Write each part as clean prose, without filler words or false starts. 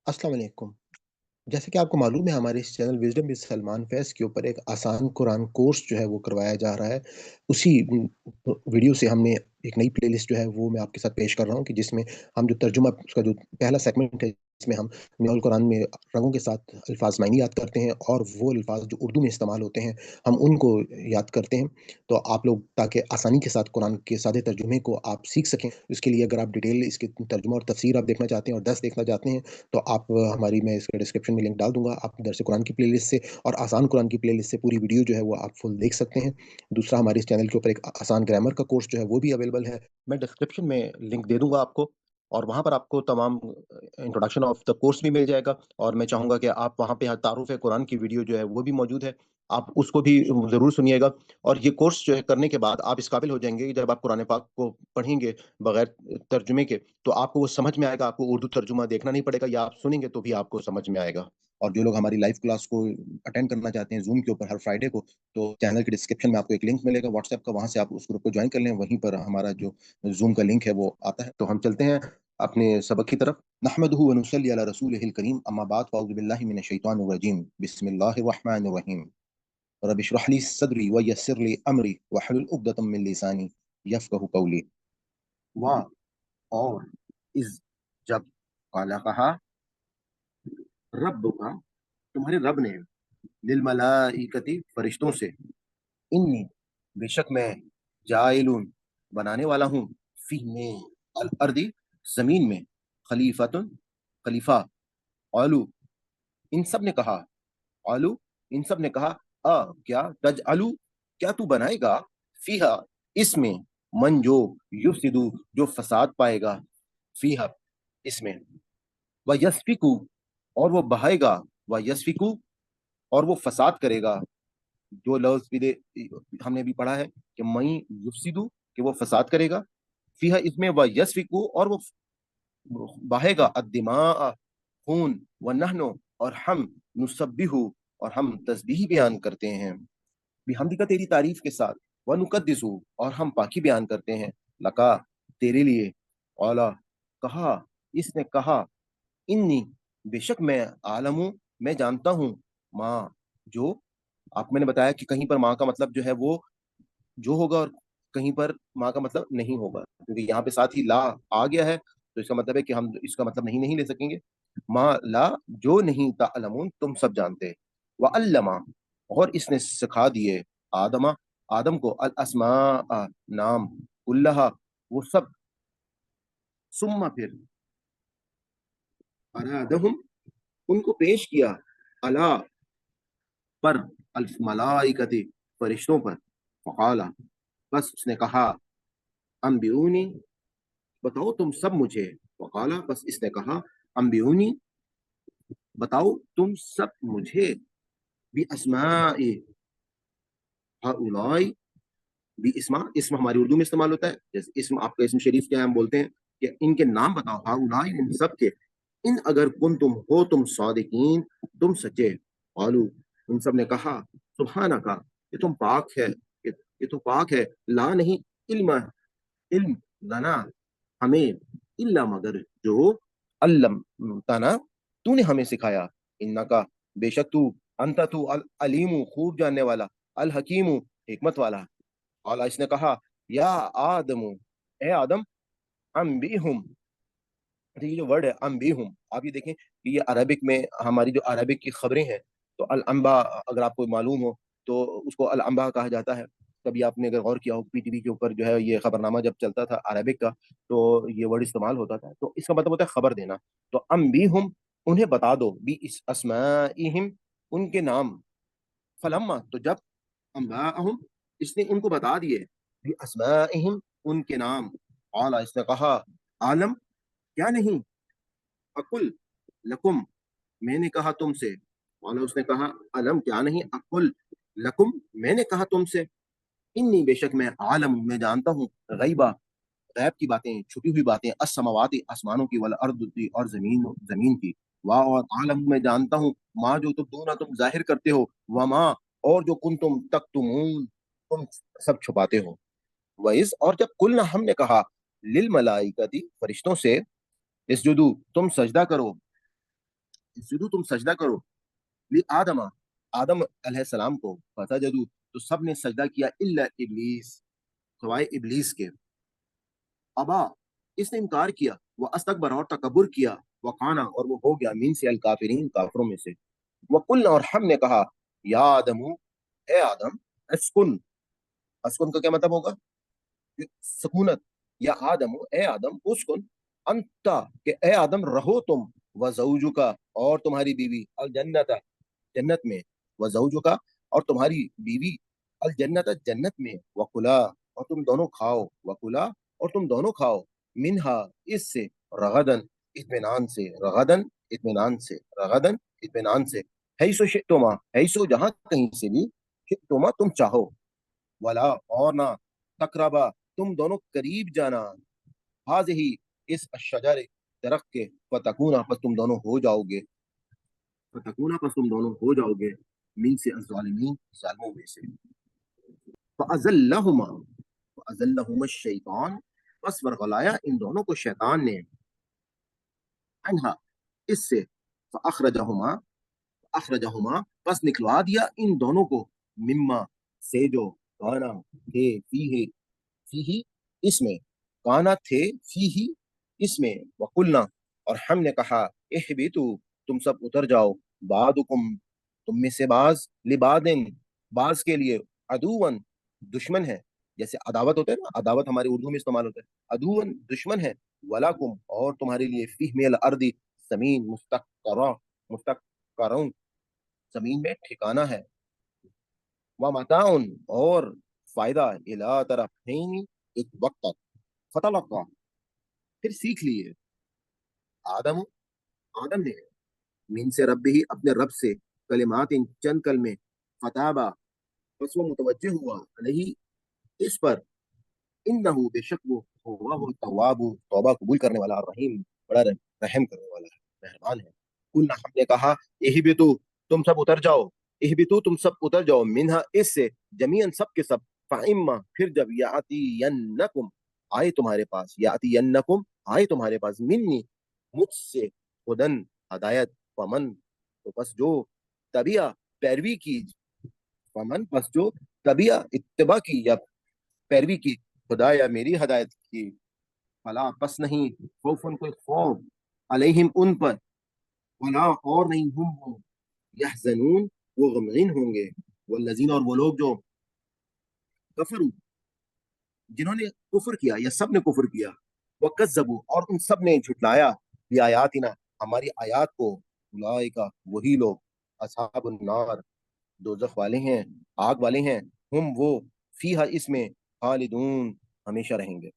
अस्सलाम वालेकुम। जैसे कि आपको मालूम है हमारे इस चैनल विज़डम विद सलमान फैज़ के ऊपर एक आसान कुरान कोर्स जो है वो करवाया जा रहा है। उसी वीडियो से हमने एक नई प्लेलिस्ट जो है वो मैं आपके साथ पेश कर रहा हूँ कि जिसमें हम जो तर्जुमा उसका जो पहला सेगमेंट है इसमें हम मिनाल कुरान में रंगों के साथ अल्फ़ाज़ मायने याद करते हैं और वो अल्फ़ाज़ जो उर्दू में इस्तेमाल होते हैं, हम उनको याद करते हैं। तो आप लोग ताकि आसानी के साथ कुरान के सादे तर्जुमे को आप सीख सकें, इसके लिए अगर आप डिटेल इसके तर्जुमा और तफ़सीर आप देखना चाहते हैं और दर्स देखना चाहते हैं तो आप हमारी मैं इसके डिस्क्रिप्शन में लिंक डाल दूँगा। आप दरस कुरान की प्लेलिस्ट से और आसान कुरान की प्लेलिस्ट से पूरी वीडियो जो है वो आप फुल देख सकते हैं। दूसरा हमारे इस चैनल के ऊपर एक आसान ग्रामर का कोर्स जो है वो भी अवेलेबल है। मैं डिस्क्रिप्शन में लिंक दे दूँगा आपको और वहाँ पर आपको तमाम इंट्रोडक्शन ऑफ द कोर्स भी मिल जाएगा और मैं चाहूँगा कि आप वहाँ पे तारुफ़ कुरान की वीडियो जो है वो भी मौजूद है। आप उसको भी ज़रूर सुनिएगा और ये कोर्स जो है करने के बाद आप इस काबिल हो जाएँगे कि जब आप कुरान पाक को पढ़ेंगे बगैर तर्जुमे के तो आपको वो समझ में आएगा, आपको उर्दू तर्जुमा देखना नहीं पड़ेगा या आप सुनेंगे तो भी आपको समझ में आएगा। और जो लोग हमारी लाइव क्लास को अटेंड करना चाहते हैं ज़ूम के ऊपर हर फ्राइडे को, तो चैनल के डिस्क्रिप्शन में आपको एक लिंक मिलेगा व्हाट्सएप का, वहाँ से आप उस ग्रुप को जॉइन कर लें, वहीं पर हमारा जो ज़ूम का लिंक है वो आता है। तो हम चलते हैं अपने सबक की तरफ। नहमदुहु व नुसल्ली अला रसूलिहिल करीम, अम्मा बाद फ़अऊज़ु बिल्लाहि मिनश शैतानिर रजीम। बिस्मिल्लाहिर रहमानिर रहीम। रब इश्रह ली सदरी व यस्सिर ली अमरी वहलुल उक़दतम मिन लिसानी यफ़क़हू क़ौली। वाह। और इस जब काला कहा रब का तुम्हारे रब ने लिल मलाइकति फरिश्तों से इन्नी बेशक मैं जाइलून बनाने वाला हूँ फी में अल अर्दी जमीन में खलीफतुन खलीफा। आलू इन सब ने कहा आलू इन सब ने कहा क्या तज आलू क्या तू बनाएगा फीहा इसमें मन जो युफ्सिदु जो फसाद पाएगा फीहा इसमें व यस्फिकु और वो बहाएगा व यस्फिकु और वो फसाद करेगा। जो लफ्ज भी दे हमने भी पढ़ा है कि मई युफ्सिदु कि वो फसाद करेगा फीहा इसमें व यस्फिकु और वो बहाएगा अद्दिमा खून व नहनो और हम नुसब्बिहु और हम तस्बीह बयान करते हैं बिहम्दिका तेरी तारीफ के साथ व नुकद्दिसु और हम पाकी बयान करते हैं लका तेरे लिए औला कहा इसने कहा इन्नी बेशक मैं आलमू मैं जानता हूँ माँ जो आपको मैंने बताया कि कहीं पर माँ का मतलब जो है वो जो होगा और कहीं पर माँ का मतलब नहीं होगा क्योंकि यहाँ पे साथ ही ला आ गया है तो इसका मतलब है कि हम इसका मतलब नहीं नहीं ले सकेंगे। माँ ला जो नहीं तालमून तुम सब जानते व अल्लमा और इसने सिखा दिए आदमा आदम को अल अस्मा नाम उल्लाह वो सब सुम्मा फिर अरादहुम उनको पेश किया अला पर अल मलाइकति फरिश्तों पर फ़क़ाला बस उसने कहा अम्बिऊनी बताओ तुम सब मुझे फ़क़ाला बस इसने कहा अम्बिऊनी बताओ तुम सब मुझे भी अस्माए हाउलाई भी इस्मा इस्म हमारी उर्दू में इस्तेमाल होता है जैसे इस्म आपका इस्म शरीफ क्या है हम बोलते हैं कि इनके नाम बताओ हाउलाई इन सब के इन अगर कुन तुम हो तुम सादिकीन तुम सच्चे आलू उन सब ने कहा सुबहाना का ये तुम पाक है ये तो पाक है ला नहीं इल्म इल्म लना हमें इल्ला मगर जो अल्लम तना तूने हमें सिखाया इन्ना का बेशक तू अंता तू अल अलीमु खूब जानने वाला अल हकीमु हिकमत वाला। और इसने कहा या आदमु ए आदम अम्बिहुम अच्छा ये जो वर्ड है अम्बिहुम आप ये देखें कि ये अरबिक में हमारी जो अरबिक की खबरें हैं तो अल अंबा अगर आपको मालूम हो तो उसको अल अंबा कहा जाता है। कभी आपने अगर गौर किया हो पीटीवी के ऊपर जो है ये खबरनामा जब चलता था अरबिक का तो ये वर्ड इस्तेमाल होता था तो इसका मतलब होता है खबर देना। तो अम्बिहुम उन्हें बता दो बी इस अस्माइहिम उनके नाम फलम्मा तो जब अम्बाअहुम इसने उनको बता दिए बी अस्माइहिम उनके नाम आला इसने कहा आलम क्या नहीं अकुल लकुम मैंने कहा तुमसे मौला उसने कहा अलम क्या नहीं अकुल लकुम मैंने कहा तुमसे इन्नी बेशक मैं आलम मैं जानता हूँ गैबा गैब की बातें छुपी हुई बातें असमावाती आसमानों की वल अर्द की और जमीन जमीन की वाह और आलम मैं जानता हूँ माँ जो तुम जाहिर करते हो व माँ और जो कुन तुम तक तुम सब छुपाते हो वइस और जब कुल हमने कहा लिल मलाइकती फरिश्तों से इसजुदू तुम सजदा करो इसजुदू तुम सजदा करो, ली आदमा, आदम अलैहिस्सलाम को, फसजदू तो सब ने सजदा किया, इल्ला इब्लीस, सवाए इब्लीस के, अबा इसने इनकार किया, वह अस्तकबर और तकबर किया, वकाना और वो हो गया, मीन से अल काफिरीन काफिरों में से, वकुल्ना और हमने कहा, या आदमू ए आदम, अस्कुन, अस्कुन का क्या मतलब होगा, सुकूनत, या आदम ए आदम उस्कुन, अंता के ए आदम रहो तुम, व जौजुका और तुम्हारी बीवी, अल जन्नत जन्नत में, व जौजुका और तुम्हारी बीवी, अल जन्नत जन्नत में, वकुला और तुम दोनों खाओ, वकुला और तुम दोनों खाओ, मिनहा इससे, रगदन इत्मीनान से, रगदन इत्मीनान से, रगदन इत्मीनान से, है सो शितुमा, है सो जहां कहीं से भी, शितुमा तुम चाहो, वला और ना, तकरबा तुम दोनों करीब जाना, हाज ही इस अशजर दरख्त के, फतकूना पस तुम दोनों हो जाओगे, फतकूना पस तुम दोनों हो जाओगे, मिन से अज़ालिमीन जालिमों में से, फअज़ल्लहुमा, फअज़ल्लहुमा शैतान बस वरगलाया इन दोनों को शैतान ने, अनहा इससे, फअखरजहुमा, अखरजहुमा बस निकलवा दिया इन दोनों को, मिम्मा से जो, काना थे फीही, फीही इसमें, काना थे फीही इसमें, वकुलना और हमने कहा, इहबितु तुम सब उतर जाओ, बादुकुम तुम में से बाज, लिबादिन बाज के लिए, अदुवन दुश्मन है, जैसे अदावत होता है ना, अदावत हमारे उर्दू में इस्तेमाल होता है, अदुवन दुश्मन है, वलाकुम और तुम्हारे लिए, फीह मेल अर्दी जमीन, मुस्तकरा, मुस्तकरउन जमीन में ठिकाना है, व मताउन और फायदा, इला तरफैन एक वक्त तक, फतलक्का फिर सीख लिए, आदम आदम ने, मीन से रब ही अपने रब से, कलिमात इन चंद कलमे, फताबा बस वो मुतवज्जे हुआ, अलही इस पर, इन्नहु बेशक वो तवाबु तौबा कबूल करने वाला, रहीम बड़ा रहम करने वाला है, मेहरबान है, कुलना हमने कहा, यही भी तू तुम सब उतर जाओ, यही भी तुम सब उतर जाओ, मिन्हा इससे, जमीयन सब के सब, फाइम्मा फिर जब, याति यन्नकुम आए तुम्हारे पास, याति यन्नकुम आए तुम्हारे पास, मिन्नी मुझसे, खुदन हदायत, पमन तो बस जो तबिया पैरवी की, पमन बस जो तबिया इत्तबा की या पैरवी की, खुदा या मेरी हदायत की, फला बस नहीं, खौफुन कोई खौफ, अलैहिम उन पर, वला और नहीं, हम वो, यहजनून वो गमगीन होंगे, वल्लजीन और वो लोग जो, कफरू जिन्होंने कुफर किया या सब ने कुफर किया, वकज़्ज़बू और उन सब ने झुटलाया, भी आयातिना हमारी आयात को, उलाइका वही लोग, असहाबुन नार दोजख वाले हैं, आग वाले हैं, हम वो, फीहा इसमें, खालिदून हमेशा रहेंगे।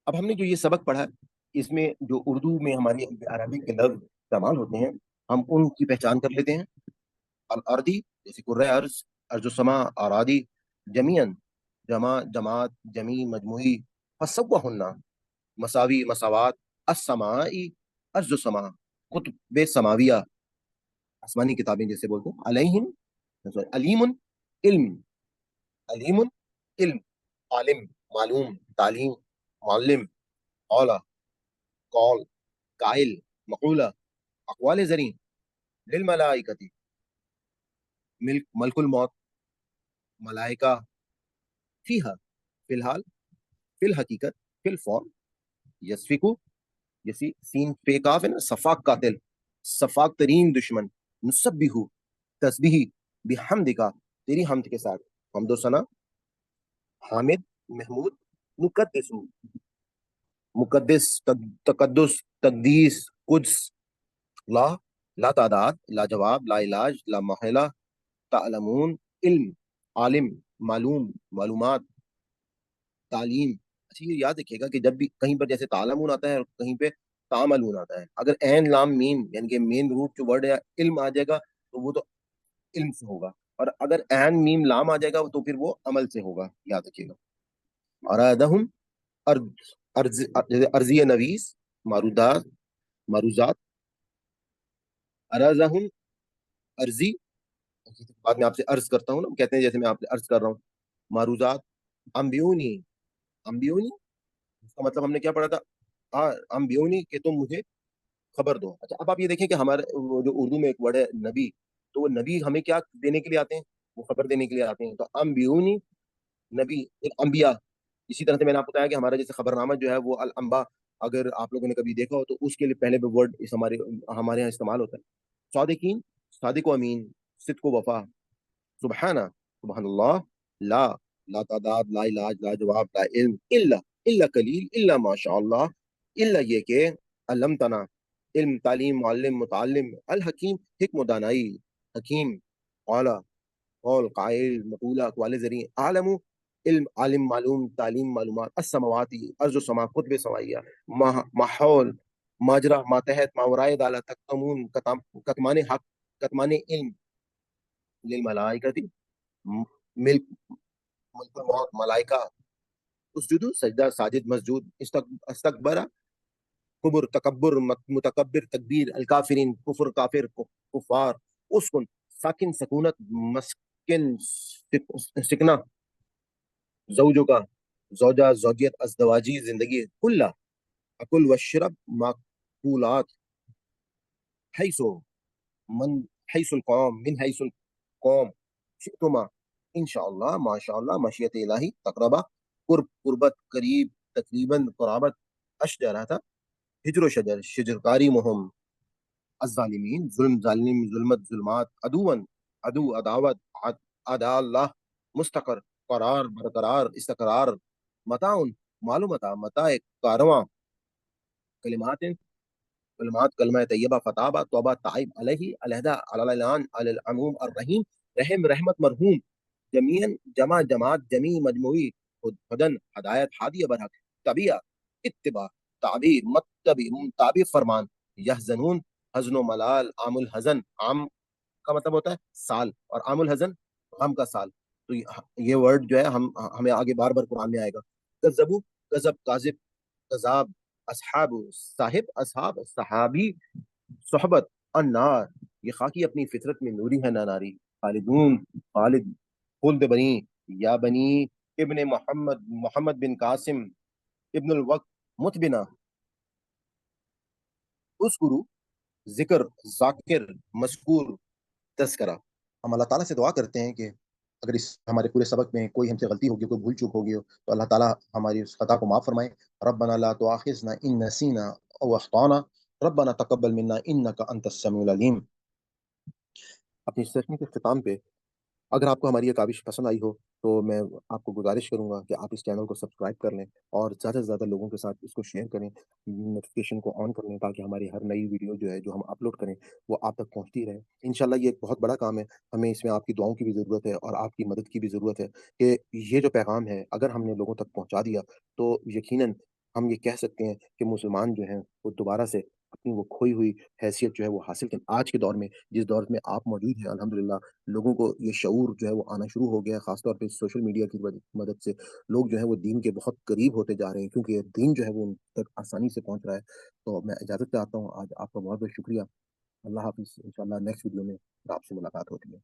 अब हमने जो ये सबक पढ़ा, इसमें जो उर्दू में हमारी अरबिक के लफ्ज इस्तेमाल होते हैं, हम उनकी पहचान कर लेते हैं। अल अर्दी जैसे कुर्रे अर्ज, अर्ज समा आरादी, जमीयन जमा जमात जमी मजमुई, फसव्वहुन्ना मसावी मसावात, अस्समाई अर्ज समा, कुतुब समाविया आसमानी किताबें जैसे बोलते हैं, अलैहिम सॉरी अलीमुन इल्म, अलीमुन इल्म, आलिम मालूम, तालीम मालिम, औला कौल, काइल, मकूला, अकवाल जरी, लिल मलाइकती, मिल्क मलकुल मौत, मलाइका, फीहा फिलहाल, फिल हकीकत, फिल फॉर्म, यस्फिकु जैसी सीन पे काफ है ना, सफाक कातिल, सफाक तरीन दुश्मन, नुसब्बिहु तस्बीह, बिहम्दिका तेरी हमद के साथ, हमदो सना, हामिद महमूद, मुकद्दिसु मुकद्दिस, तकद्दुस तकदीस, कुद्स, ला ला तादाद, लाजवाब, ला इलाज, ला महला, तालमून इल्म, आलिम, मालूम, मालूमात, तालीम। अच्छा ये याद रखिएगा कि जब भी कहीं पर जैसे तालमून आता है और कहीं पे तामलून आता है, अगर एन लाम मीम यानी कि मेन रूट जो वर्ड है इल्म आ जाएगा तो वो तो इल्म से होगा, और अगर एन मीम लाम आ जाएगा तो फिर वो अमल से होगा, याद रखिएगा। अरादहुम अर्ज, अर्जी नवीस, मारूदात मारूजात, अराजहुम अर्जी, बाद में आपसे अर्ज करता हूँ ना, कहते हैं जैसे मैं आपसे अर्ज कर रहा हूँ, मारूजात, अम्बियूनी, अम्बियूनी इसका मतलब हमने क्या पढ़ा था, हाँ अम्बियूनी के तुम मुझे خبر دو. اچھا اب آپ یہ دیکھیں کہ ہمارے وہ جو اردو میں ایک ورڈ ہے نبی، تو وہ نبی ہمیں کیا دینے کے لیے آتے ہیں؟ وہ خبر دینے کے لیے آتے ہیں. تو انبیونی، نبی ایک انبیاء. اسی طرح سے میں نے آپ کو بتایا کہ ہمارا جیسے خبرنامہ جو ہے وہ الانبا، اگر آپ لوگوں نے کبھی دیکھا ہو تو اس کے لیے پہلے ورڈ اس ہمارے یہاں استعمال ہوتا ہے. صادقین، صادق و امین، صدق و وفا. سبحانہ، سبحان اللہ. لا، لا تعداد، لا علاج، لا جواب، لا علم، الا قلیل، الا ماشاء اللہ. الا یہ کہ علم تنا، علم، تعلیم، معلم، متعلم. الحکیم، حکم و دانائی. حکیم، قالا، قول، قائل، مقولہ، اقوال زرین. عالم، علم، عالم، معلوم، تعلیم، معلومات. السماواتی، ارض و سما، قطب سمائیہ. ماحول، ماجرا، ماتحت، ماورائے دالا، تکتمون، کتمان حق، کتمان علم. للملائکتی، ملک، ملک الموت، ملائکہ. اسجدو، سجدہ، ساجد، مسجود. استکبرہ، کبر، تکبر، متکبر، تکبیر. الکافرین، کفر، کافر، کفار. اسکن، ساکن، سکونت، مسکن، سکنا. زوجوں کا، زوجہ، زوجیت، ازدواجی، زندگی. کلّا، اکل وشرب، معقولات. حیثو، من حیث القوم، من حیث القوم. شئتما، انشاءاللہ، ماشاءاللہ، مشیت الہی. تقربا، قرب، قربت، قریب، تقریباً، قرابت. اشجارہ تھا، ہجر و شجر، شجرکاری، مہم. الظالمین، ظلم، ظالم، ظلمت، ظلمات. عدوًا، عدو، عداوت. اعداء اللہ. مستقر، قرار، برقرار، استقرار. متاع، معلومات، متاع، کارواں. کلمات، کلمات، کلمہ طیبہ، فتابہ، توبہ، تعیب. علیہ، علیحدہ، علالان، علی العموم. الرحیم، رحم، رحمت، مرحوم. جمیعاً، جمع، جماعت، جمیع، مجموعی. ہدن، ہدایت، ہادی، برحق. طبیعہ، اتباع، تعبیر، متبع، تعبیر، فرمان. یحزنون، حزن و ملال. عام الحزن، عام کا مطلب ہوتا ہے سال، اور عام الحزن غم کا سال. تو یہ ورڈ جو ہے ہمیں آگے بار بار قرآن میں آئے گا. کذبو، کذب، کاذب، کذاب. اصحاب، صاحب، اصحاب، صحابی. صحبت، النار. یہ خاکی اپنی فطرت میں نوری ہے نہ ناری. خالدون، خالد. خلد بنی، یا بنی ابن محمد، محمد بن قاسم ابن الوقت. متبنا، اسکرو، ذکر، ذاکر، مذکور. تذکرہ. ہم اللہ تعالیٰ سے دعا کرتے ہیں کہ اگر اس ہمارے پورے سبق میں کوئی ہم سے غلطی ہوگی، کوئی بھول چوک ہوگی تو اللہ تعالیٰ ہماری اس خطا کو معاف فرمائے. ربنا لا تؤاخذنا ان نسینا او اخطانا، ربنا تقبل منا انك انت السميع العلیم. اپنی سیشن کے اختتام پہ اگر آپ کو ہماری یہ کاوش پسند آئی ہو تو میں آپ کو گزارش کروں گا کہ آپ اس چینل کو سبسکرائب کر لیں اور زیادہ سے زیادہ لوگوں کے ساتھ اس کو شیئر کریں، نوٹیفیکیشن کو آن کر لیں تاکہ ہماری ہر نئی ویڈیو جو ہے جو ہم اپلوڈ کریں وہ آپ تک پہنچتی رہے. انشاءاللہ یہ ایک بہت بڑا کام ہے، ہمیں اس میں آپ کی دعاؤں کی بھی ضرورت ہے اور آپ کی مدد کی بھی ضرورت ہے کہ یہ جو پیغام ہے اگر ہم نے لوگوں تک پہنچا دیا تو یقیناً ہم یہ کہہ سکتے ہیں کہ مسلمان جو ہیں وہ دوبارہ سے اپنی وہ کھوئی ہوئی حیثیت جو ہے وہ حاصل کریں. آج کے دور میں، جس دور میں آپ موجود ہیں الحمدللہ، لوگوں کو یہ شعور جو ہے وہ آنا شروع ہو گیا ہے. خاص طور پہ سوشل میڈیا کی مدد سے لوگ جو ہے وہ دین کے بہت قریب ہوتے جا رہے ہیں کیونکہ دین جو ہے وہ ان تک آسانی سے پہنچ رہا ہے. تو میں اجازت چاہتا ہوں، آج آپ کا بہت بہت شکریہ. اللہ حافظ. انشاءاللہ نیکسٹ ویڈیو میں آپ سے ملاقات ہوتی ہے.